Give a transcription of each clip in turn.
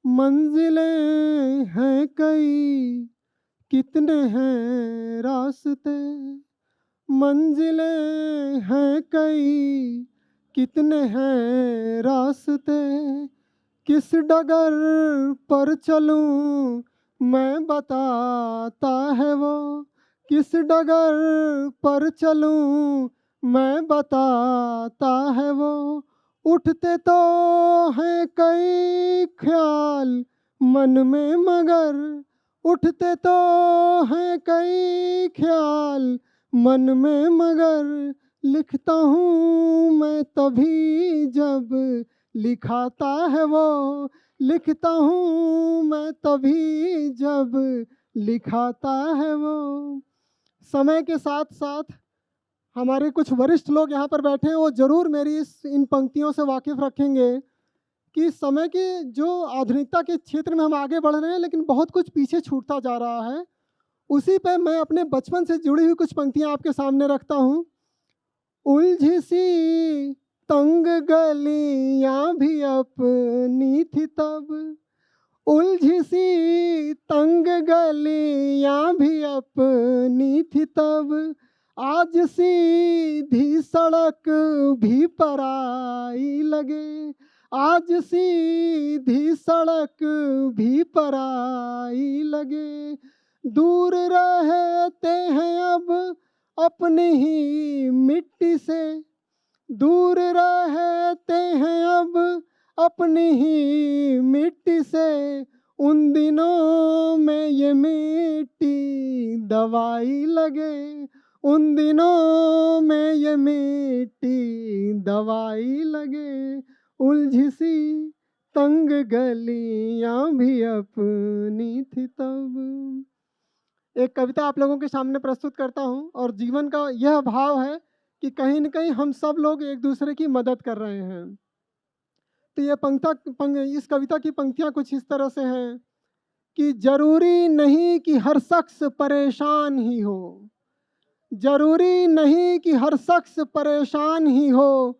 मंजिलें हैं कई, कितने हैं रास्ते। मंजिलें हैं कई, कितने हैं रास्ते। किस डगर पर चलूं मैं बताता है वो। किस डगर पर चलूं मैं बताता है वो। उठते तो हैं कई ख्याल मन में मगर। उठते तो हैं कई ख्याल मन में मगर। लिखता हूँ मैं तभी जब लिखाता है वो। लिखता हूँ मैं तभी जब लिखाता है वो। समय के साथ साथ हमारे कुछ वरिष्ठ लोग यहाँ पर बैठे हैं, वो जरूर मेरी इन पंक्तियों से वाकिफ रखेंगे कि समय की जो आधुनिकता के क्षेत्र में हम आगे बढ़ रहे हैं, लेकिन बहुत कुछ पीछे छूटता जा रहा है। उसी पे मैं अपने बचपन से जुड़ी हुई कुछ पंक्तियां आपके सामने रखता हूँ। उलझी सी तंग गलियां भी अपनी थी तब। उलझी सी तंग गलियां भी अपनी थी तब। आज सीधी सड़क भी पराई लगे। आज सीधी सड़क भी पराई लगे। दूर रहते हैं अब अपनी ही मिट्टी से। दूर रहते हैं अब अपनी ही मिट्टी से। उन दिनों में ये मिट्टी दवाई लगे। उन दिनों में ये मिट्टी दवाई लगे। उलझी सी तंग गलियां भी अपनी थी तब। एक कविता आप लोगों के सामने प्रस्तुत करता हूँ, और जीवन का यह भाव है कि कहीं न कहीं हम सब लोग एक दूसरे की मदद कर रहे हैं। तो ये इस कविता की पंक्तियाँ कुछ इस तरह से हैं कि जरूरी नहीं कि हर शख्स परेशान ही हो। जरूरी नहीं कि हर शख्स परेशान ही हो।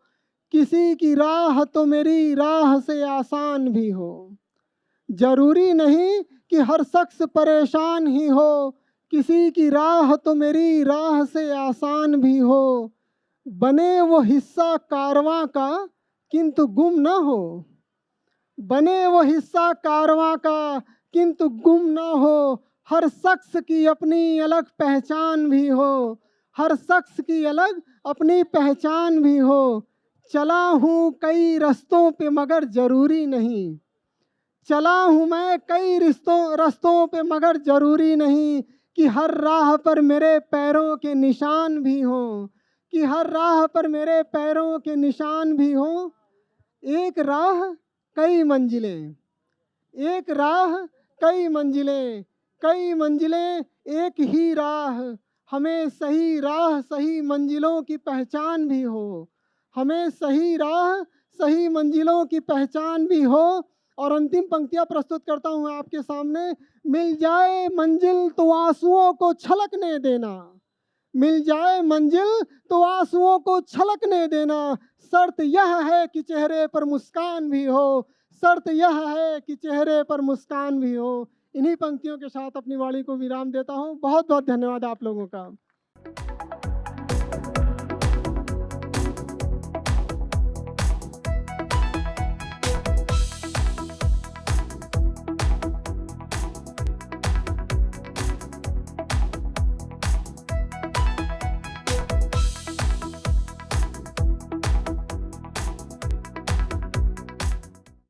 किसी की राह तो मेरी राह से आसान भी हो। जरूरी नहीं कि हर शख्स परेशान ही हो। किसी की राह तो मेरी राह से आसान भी हो। बने वो हिस्सा कारवां का किंतु गुम न हो। बने वो हिस्सा कारवां का किंतु गुम न हो। हर शख्स की अपनी अलग पहचान भी हो। हर शख्स की अलग अपनी पहचान भी हो। चला हूँ कई रस्तों पे मगर जरूरी नहीं। चला हूँ मैं कई रस्तों पे मगर जरूरी नहीं कि हर राह पर मेरे पैरों के निशान भी हों। कि हर राह पर मेरे पैरों के निशान भी हों। एक राह कई मंजिलें। एक राह कई मंजिलें। कई मंजिलें एक ही राह। हमें सही राह सही मंजिलों की पहचान भी हो। हमें सही राह सही मंजिलों की पहचान भी हो। और अंतिम पंक्तियां प्रस्तुत करता हूं आपके सामने। मिल जाए मंजिल तो आंसुओं को छलकने देना। मिल जाए मंजिल तो आंसुओं को छलकने देना। शर्त यह है कि चेहरे पर मुस्कान भी हो। शर्त यह है कि चेहरे पर मुस्कान भी हो। इन्हीं पंक्तियों के साथ अपनी वाणी को विराम देता हूँ। बहुत बहुत धन्यवाद आप लोगों का।